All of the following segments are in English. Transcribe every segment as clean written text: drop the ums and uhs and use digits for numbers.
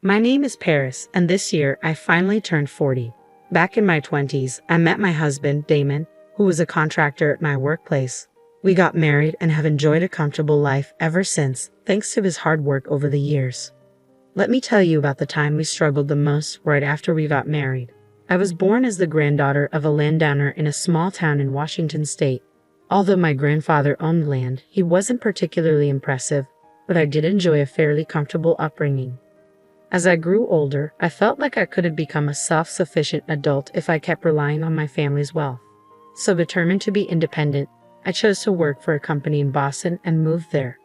My name is Paris, and this year I finally turned 40. Back in my 20s, I met my husband, Damon, who was a contractor at my workplace. We got married and have enjoyed a comfortable life ever since, thanks to his hard work over the years. Let me tell you about the time we struggled the most right after we got married. I was born as the granddaughter of a landowner in a small town in Washington state. Although my grandfather owned land, he wasn't particularly impressive, but I did enjoy a fairly comfortable upbringing. As I grew older, I felt like I couldn't become a self-sufficient adult if I kept relying on my family's wealth. So determined to be independent, I chose to work for a company in Boston and moved there.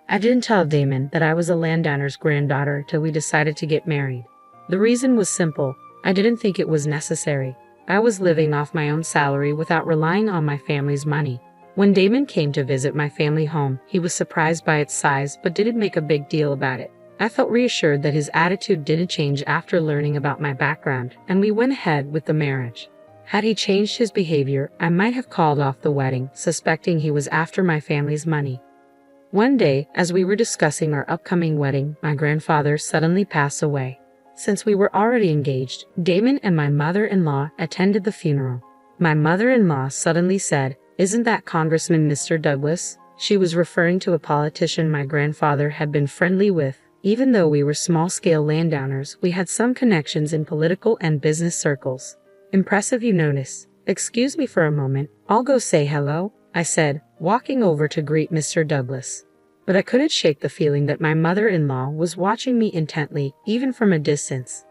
I didn't tell Damon that I was a landowner's granddaughter till we decided to get married. The reason was simple. I didn't think it was necessary. I was living off my own salary without relying on my family's money. When Damon came to visit my family home, he was surprised by its size but didn't make a big deal about it. I felt reassured that his attitude didn't change after learning about my background, and we went ahead with the marriage. Had he changed his behavior, I might have called off the wedding, suspecting he was after my family's money. One day, as we were discussing our upcoming wedding, my grandfather suddenly passed away. Since we were already engaged, Damon and my mother-in-law attended the funeral. My mother-in-law suddenly said, "Isn't that Congressman Mr. Douglas?" She was referring to a politician my grandfather had been friendly with. Even though we were small-scale landowners, we had some connections in political and business circles. "Impressive, you notice. Excuse me for a moment. I'll go say hello," I said, walking over to greet Mr. Douglas. But I couldn't shake the feeling that my mother-in-law was watching me intently, even from a distance.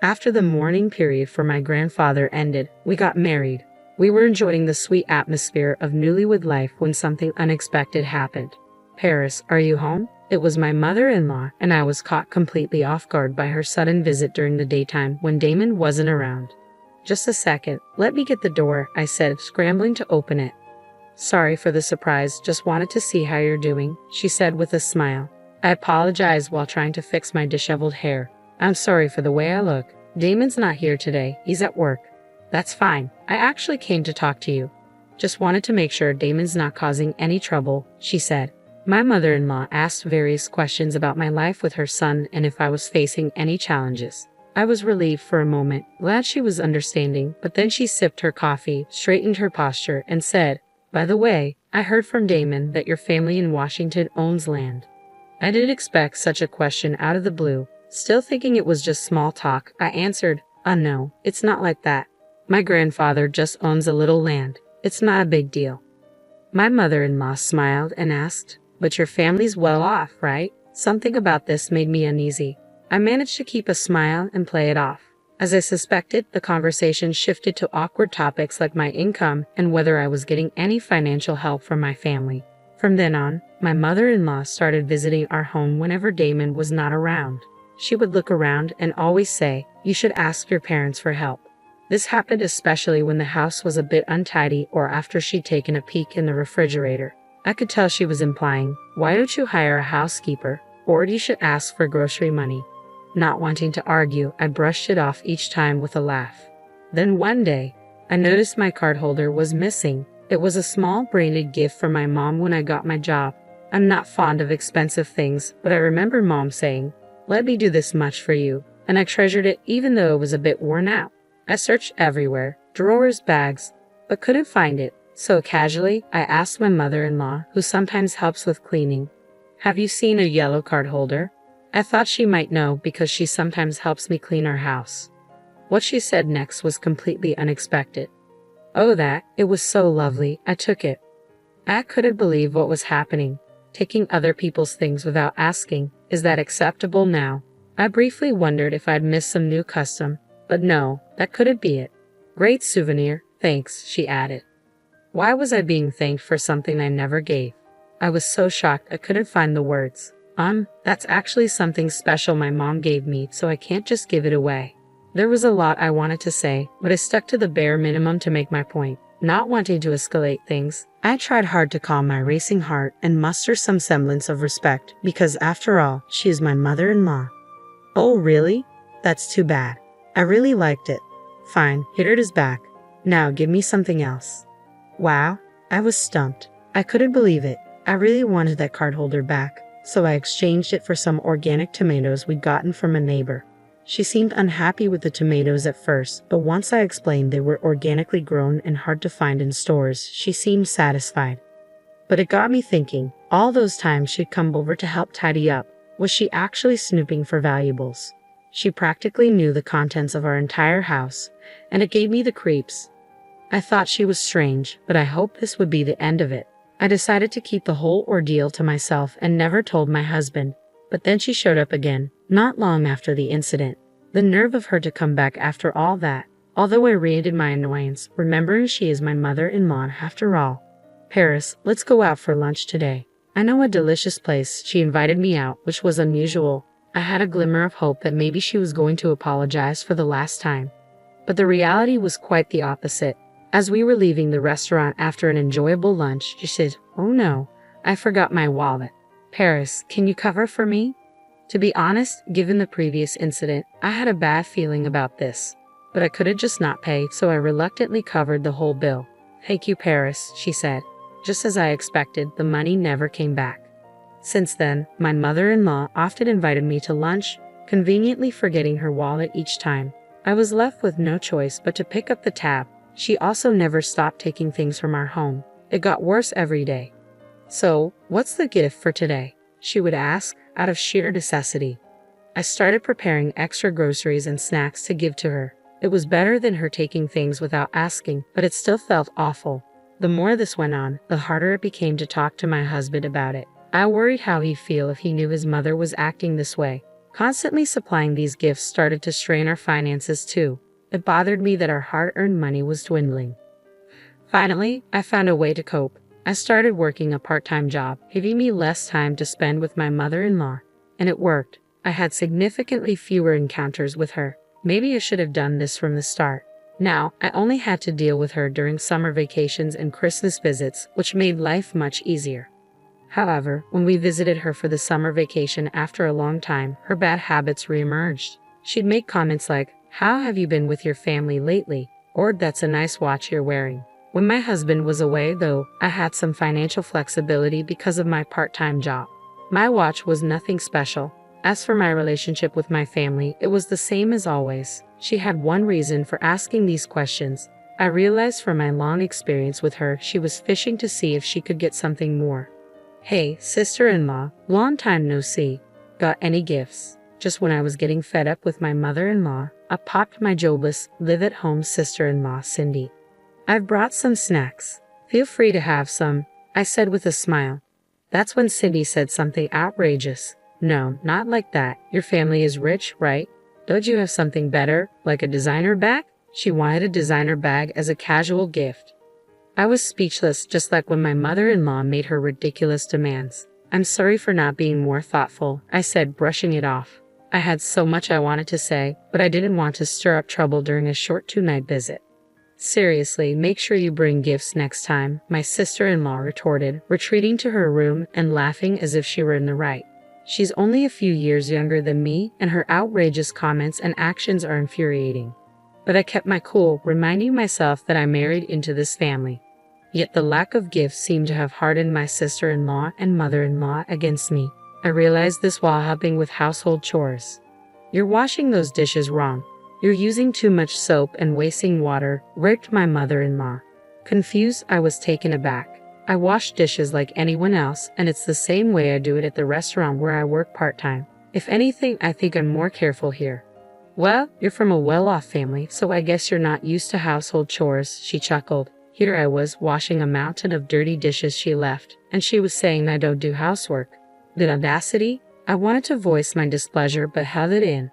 After the mourning period for my grandfather ended, we got married. We were enjoying the sweet atmosphere of newlywed life when something unexpected happened. "Paris, are you home?" It was my mother-in-law, and I was caught completely off guard by her sudden visit during the daytime when Damon wasn't around. "Just a second, let me get the door," I said, scrambling to open it. "Sorry for the surprise, just wanted to see how you're doing," she said with a smile. I apologized while trying to fix my disheveled hair. "I'm sorry for the way I look. Damon's not here today, he's at work." "That's fine, I actually came to talk to you. Just wanted to make sure Damon's not causing any trouble," she said. My mother-in-law asked various questions about my life with her son and if I was facing any challenges. I was relieved for a moment, glad she was understanding, but then she sipped her coffee, straightened her posture, and said, "By the way, I heard from Damon that your family in Washington owns land." I didn't expect such a question out of the blue. Still thinking it was just small talk, I answered, No, it's not like that. My grandfather just owns a little land. It's not a big deal." My mother-in-law smiled and asked, "But your family's well off, right?" Something about this made me uneasy. I managed to keep a smile and play it off. As I suspected, the conversation shifted to awkward topics like my income and whether I was getting any financial help from my family. From then on, my mother-in-law started visiting our home whenever Damon was not around. She would look around and always say, "You should ask your parents for help." This happened especially when the house was a bit untidy or after she'd taken a peek in the refrigerator. I could tell she was implying, "Why don't you hire a housekeeper? Or you should ask for grocery money." Not wanting to argue, I brushed it off each time with a laugh. Then one day, I noticed my card holder was missing. It was a small branded gift from my mom when I got my job. I'm not fond of expensive things, but I remember Mom saying, "Let me do this much for you," and I treasured it even though it was a bit worn out. I searched everywhere, drawers, bags, but couldn't find it. So casually, I asked my mother-in-law, who sometimes helps with cleaning, "Have you seen a yellow card holder?" I thought she might know because she sometimes helps me clean our house. What she said next was completely unexpected. "Oh, that, it was so lovely, I took it." I couldn't believe what was happening. Taking other people's things without asking, is that acceptable now? I briefly wondered if I'd missed some new custom, but no, that couldn't be it. "Great souvenir, thanks," she added. Why was I being thanked for something I never gave? I was so shocked I couldn't find the words. That's actually something special my mom gave me, so I can't just give it away." There was a lot I wanted to say, but I stuck to the bare minimum to make my point. Not wanting to escalate things, I tried hard to calm my racing heart and muster some semblance of respect, because after all, she is my mother-in-law. "Oh, really? That's too bad. I really liked it." "Fine, here it is back. Now give me something else." Wow, I was stumped. I couldn't believe it. I really wanted that card holder back. so I exchanged it for some organic tomatoes we'd gotten from a neighbor. She seemed unhappy with the tomatoes at first, but once I explained they were organically grown and hard to find in stores, she seemed satisfied. But it got me thinking, all those times she'd come over to help tidy up, was she actually snooping for valuables? She practically knew the contents of our entire house, and it gave me the creeps. I thought she was strange, but I hoped this would be the end of it. I decided to keep the whole ordeal to myself and never told my husband, but then she showed up again, not long after the incident. The nerve of her to come back after all that, although I resented my annoyance, remembering she is my mother-in-law after all. Paris, let's go out for lunch today. I know a delicious place. She invited me out, which was unusual. I had a glimmer of hope that maybe she was going to apologize for the last time. But the reality was quite the opposite. As we were leaving the restaurant after an enjoyable lunch, she said, "Oh no, I forgot my wallet. Paris, can you cover for me?" To be honest, given the previous incident, I had a bad feeling about this. But I could have just not paid, so I reluctantly covered the whole bill. "Thank you, Paris," she said. Just as I expected, the money never came back. Since then, my mother-in-law often invited me to lunch, conveniently forgetting her wallet each time. I was left with no choice but to pick up the tab. She also never stopped taking things from our home. It got worse every day. "So, what's the gift for today?" she would ask, out of sheer necessity. I started preparing extra groceries and snacks to give to her. It was better than her taking things without asking, but it still felt awful. The more this went on, the harder it became to talk to my husband about it. I worried how he'd feel if he knew his mother was acting this way. Constantly supplying these gifts started to strain our finances too. It bothered me that our hard-earned money was dwindling. Finally, I found a way to cope. I started working a part-time job, giving me less time to spend with my mother-in-law. And it worked. I had significantly fewer encounters with her. Maybe I should have done this from the start. Now, I only had to deal with her during summer vacations and Christmas visits, which made life much easier. However, when we visited her for the summer vacation after a long time, her bad habits reemerged. She'd make comments like, "How have you been with your family lately?" Or, "That's a nice watch you're wearing." When my husband was away, though, I had some financial flexibility because of my part-time job. My watch was nothing special. As for my relationship with my family, it was the same as always. She had one reason for asking these questions. I realized from my long experience with her, she was fishing to see if she could get something more. "Hey, sister-in-law, long time no see. Got any gifts?" Just when I was getting fed up with my mother-in-law, I popped my jobless, live-at-home sister-in-law, Cindy. "I've brought some snacks. Feel free to have some," I said with a smile. That's when Cindy said something outrageous. "No, not like that. Your family is rich, right? Don't you have something better, like a designer bag?" She wanted a designer bag as a casual gift. I was speechless, just like when my mother-in-law made her ridiculous demands. "I'm sorry for not being more thoughtful," I said, brushing it off. I had so much I wanted to say, but I didn't want to stir up trouble during a short two-night visit. "Seriously, make sure you bring gifts next time," my sister-in-law retorted, retreating to her room and laughing as if she were in the right. She's only a few years younger than me, and her outrageous comments and actions are infuriating. But I kept my cool, reminding myself that I married into this family. Yet the lack of gifts seemed to have hardened my sister-in-law and mother-in-law against me. I realized this while helping with household chores. "You're washing those dishes wrong. You're using too much soap and wasting water," ripped my mother-in-law. Confused, I was taken aback. I wash dishes like anyone else, and it's the same way I do it at the restaurant where I work part-time. If anything, I think I'm more careful here. "Well, you're from a well-off family, so I guess you're not used to household chores," she chuckled. Here I was, washing a mountain of dirty dishes she left, and she was saying I don't do housework. The audacity! I wanted to voice my displeasure but held it in.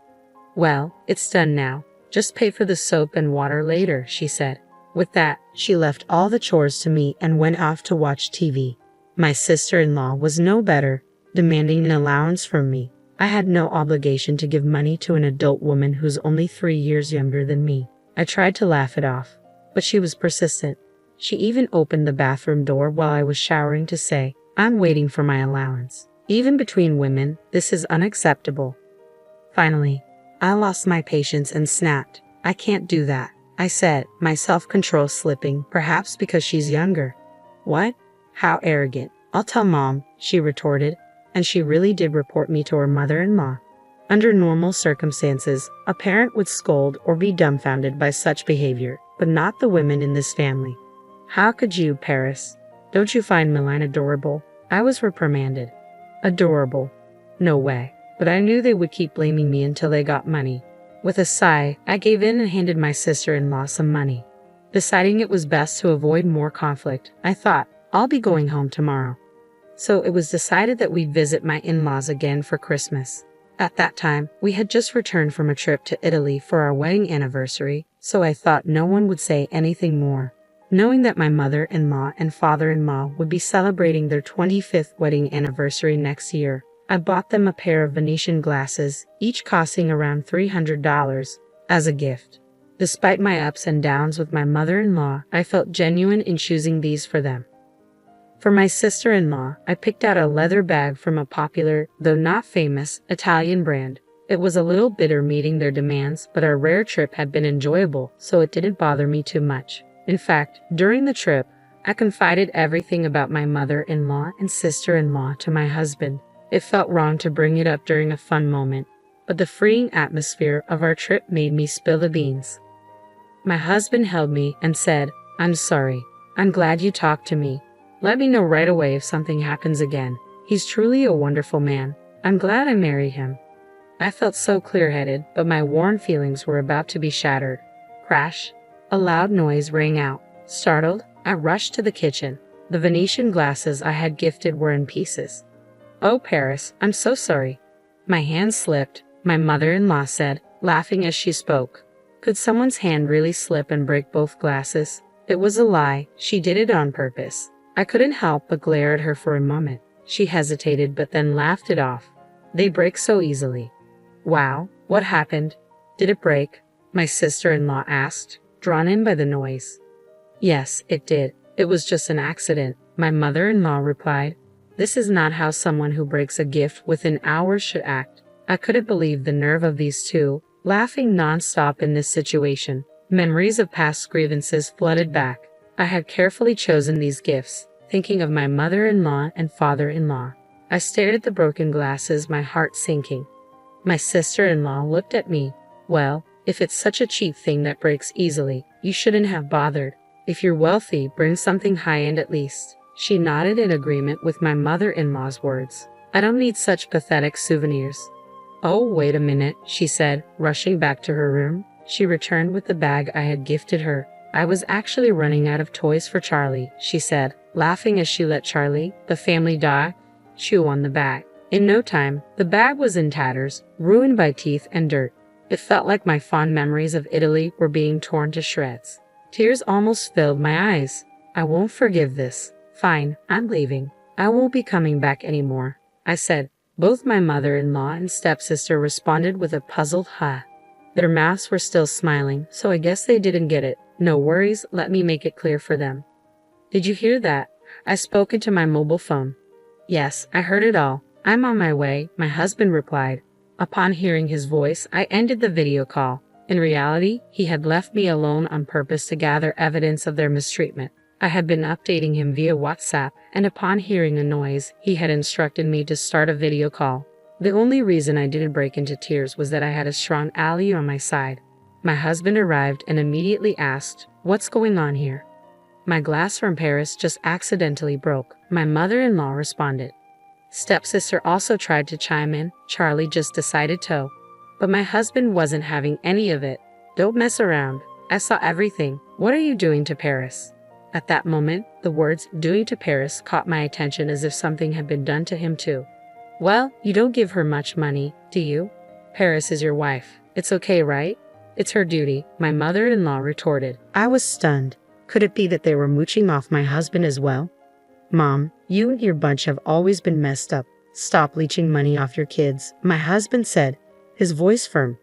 "Well, it's done now. Just pay for the soap and water later," she said. With that, she left all the chores to me and went off to watch TV. My sister-in-law was no better, demanding an allowance from me. I had no obligation to give money to an adult woman who's only 3 years younger than me. I tried to laugh it off, but she was persistent. She even opened the bathroom door while I was showering to say, "I'm waiting for my allowance." Even between women, this is unacceptable. Finally, I lost my patience and snapped. "I can't do that," I said, my self-control slipping, perhaps because she's younger. "What? How arrogant. I'll tell Mom," she retorted. and she really did report me to her mother-in-law. Under normal circumstances, a parent would scold or be dumbfounded by such behavior, but not the women in this family. How could you, Paris? Don't you find Milan adorable? I was reprimanded. Adorable? No way. But I knew they would keep blaming me until they got money. With a sigh, I gave in and handed my sister-in-law some money. Deciding it was best to avoid more conflict, I thought, I'll be going home tomorrow. So it was decided that we'd visit my in-laws again for Christmas. At that time, we had just returned from a trip to Italy for our wedding anniversary, so I thought no one would say anything more. Knowing that my mother-in-law and father-in-law would be celebrating their 25th wedding anniversary next year, I bought them a pair of Venetian glasses, each costing around $300, as a gift. Despite my ups and downs with my mother-in-law, I felt genuine in choosing these for them. For my sister-in-law, I picked out a leather bag from a popular, though not famous, Italian brand. It was a little bitter meeting their demands, but our rare trip had been enjoyable, so it didn't bother me too much. In fact, during the trip, I confided everything about my mother-in-law and sister-in-law to my husband. It felt wrong to bring it up during a fun moment, but the freeing atmosphere of our trip made me spill the beans. My husband held me and said, "I'm sorry. I'm glad you talked to me. Let me know right away if something happens again. He's truly a wonderful man. I'm glad I married him." I felt so clear-headed, but my worn feelings were about to be shattered. Crash! A loud noise rang out. Startled, I rushed to the kitchen. The Venetian glasses I had gifted were in pieces. "Oh, Paris, I'm so sorry." My hand slipped, my mother-in-law said, laughing as she spoke. Could someone's hand really slip and break both glasses? It was a lie. She did it on purpose. I couldn't help but glare at her for a moment. She hesitated but then laughed it off. They break so easily. Wow, what happened? Did it break? My sister-in-law asked, drawn in by the noise. Yes, it did. It was just an accident, my mother-in-law replied. This is not how someone who breaks a gift within hours should act. I couldn't believe the nerve of these two, laughing non-stop in this situation. Memories of past grievances flooded back. I had carefully chosen these gifts, thinking of my mother-in-law and father-in-law. I stared at the broken glasses, my heart sinking. My sister-in-law looked at me. Well, if it's such a cheap thing that breaks easily, you shouldn't have bothered. If you're wealthy, bring something high-end at least. She nodded in agreement with my mother-in-law's words. I don't need such pathetic souvenirs. Oh, wait a minute, she said, rushing back to her room. She returned with the bag I had gifted her. I was actually running out of toys for Charlie, she said, laughing as she let Charlie, the family dog, chew on the bag. In no time, the bag was in tatters, ruined by teeth and dirt. It felt like my fond memories of Italy were being torn to shreds. Tears almost filled my eyes. I won't forgive this. Fine, I'm leaving. I won't be coming back anymore, I said. Both my mother-in-law and stepsister responded with a puzzled "huh." Their mouths were still smiling, so I guess they didn't get it. No worries, let me make it clear for them. Did you hear that? I spoke into my mobile phone. Yes, I heard it all. I'm on my way, my husband replied. Upon hearing his voice, I ended the video call. In reality, he had left me alone on purpose to gather evidence of their mistreatment. I had been updating him via WhatsApp, and upon hearing a noise, he had instructed me to start a video call. The only reason I didn't break into tears was that I had a strong ally on my side. My husband arrived and immediately asked, "What's going on here?" "My glass from Paris just accidentally broke," my mother-in-law responded. Stepsister also tried to chime in. Charlie just decided to. But my husband wasn't having any of it. "Don't mess around. I saw everything. What are you doing to Paris?" At that moment, the words "doing to Paris" caught my attention as if something had been done to him too. "Well, you don't give her much money, do you? Paris is your wife. It's okay, right? It's her duty," my mother-in-law retorted. I was stunned. Could it be that they were mooching off my husband as well? "Mom, you and your bunch have always been messed up. Stop leeching money off your kids," my husband said, his voice firm.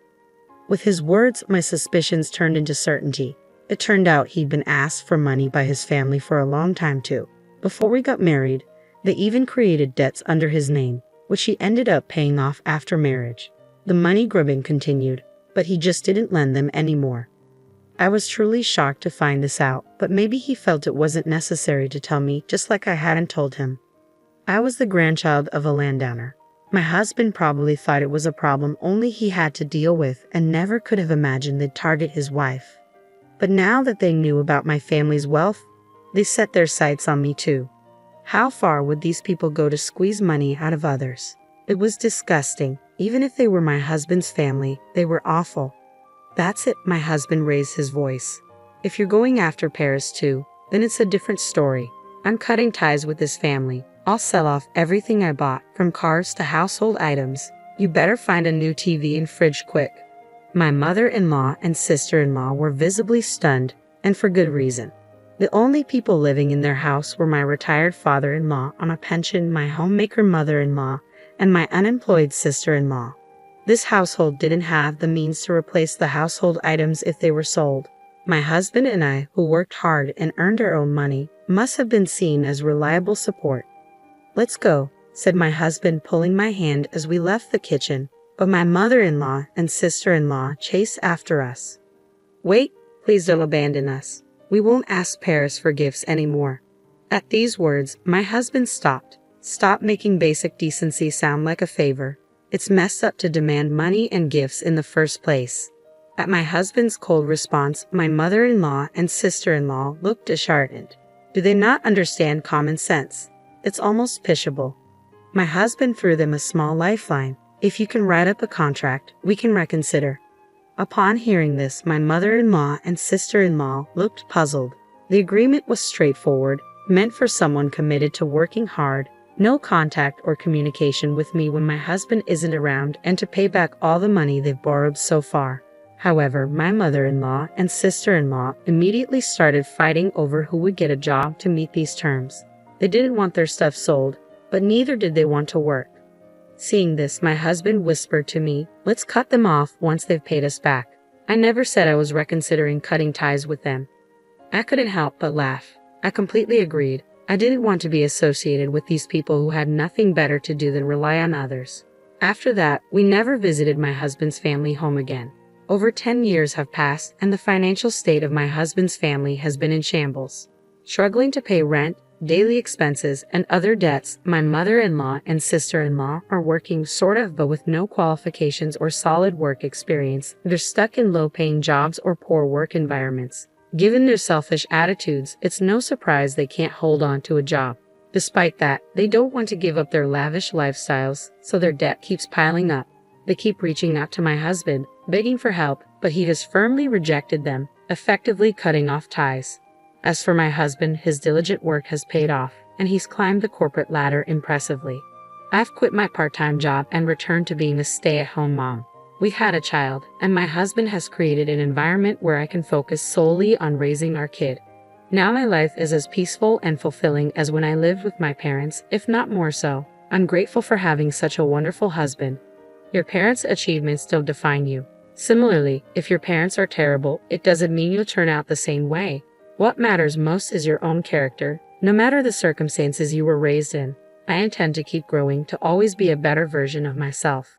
With his words, my suspicions turned into certainty. It turned out he'd been asked for money by his family for a long time too. Before we got married, they even created debts under his name, which he ended up paying off after marriage. The money grubbing continued, but he just didn't lend them anymore. I was truly shocked to find this out, but maybe he felt it wasn't necessary to tell me, just like I hadn't told him. I was the grandchild of a landowner. My husband probably thought it was a problem only he had to deal with and never could have imagined they'd target his wife. But now that they knew about my family's wealth, they set their sights on me too. How far would these people go to squeeze money out of others? It was disgusting. Even if they were my husband's family, they were awful. That's it, my husband raised his voice. If you're going after Paris too, then it's a different story. I'm cutting ties with this family. I'll sell off everything I bought, from cars to household items. You better find a new TV and fridge quick. My mother-in-law and sister-in-law were visibly stunned, and for good reason. The only people living in their house were my retired father-in-law on a pension, my homemaker mother-in-law, and my unemployed sister-in-law. This household didn't have the means to replace the household items if they were sold. My husband and I, who worked hard and earned our own money, must have been seen as reliable support. "Let's go," said my husband, pulling my hand as we left the kitchen, but my mother-in-law and sister-in-law chased after us. "Wait, please don't abandon us. We won't ask Paris for gifts anymore." At these words, my husband stopped. "Stop making basic decency sound like a favor. It's messed up to demand money and gifts in the first place." At my husband's cold response, my mother-in-law and sister-in-law looked disheartened. Do they not understand common sense? It's almost pitiable. My husband threw them a small lifeline. "If you can write up a contract, we can reconsider." Upon hearing this, my mother-in-law and sister-in-law looked puzzled. The agreement was straightforward, meant for someone committed to working hard, no contact or communication with me when my husband isn't around, and to pay back all the money they've borrowed so far. However, my mother-in-law and sister-in-law immediately started fighting over who would get a job to meet these terms. They didn't want their stuff sold, but neither did they want to work. Seeing this, my husband whispered to me, "Let's cut them off once they've paid us back." I never said I was reconsidering cutting ties with them. I couldn't help but laugh. I completely agreed. I didn't want to be associated with these people who had nothing better to do than rely on others. After that, we never visited my husband's family home again. Over 10 years have passed, and the financial state of my husband's family has been in shambles. Struggling to pay rent, daily expenses, and other debts, my mother-in-law and sister-in-law are working sort of, but with no qualifications or solid work experience. They're stuck in low-paying jobs or poor work environments. Given their selfish attitudes, it's no surprise they can't hold on to a job. Despite that, they don't want to give up their lavish lifestyles, so their debt keeps piling up. They keep reaching out to my husband, begging for help, but he has firmly rejected them, effectively cutting off ties. As for my husband, his diligent work has paid off, and he's climbed the corporate ladder impressively. I've quit my part-time job and returned to being a stay-at-home mom. We've had a child, and my husband has created an environment where I can focus solely on raising our kid. Now my life is as peaceful and fulfilling as when I lived with my parents, if not more so. I'm grateful for having such a wonderful husband. Your parents' achievements don't define you. Similarly, if your parents are terrible, it doesn't mean you'll turn out the same way. What matters most is your own character, no matter the circumstances you were raised in. I intend to keep growing to always be a better version of myself.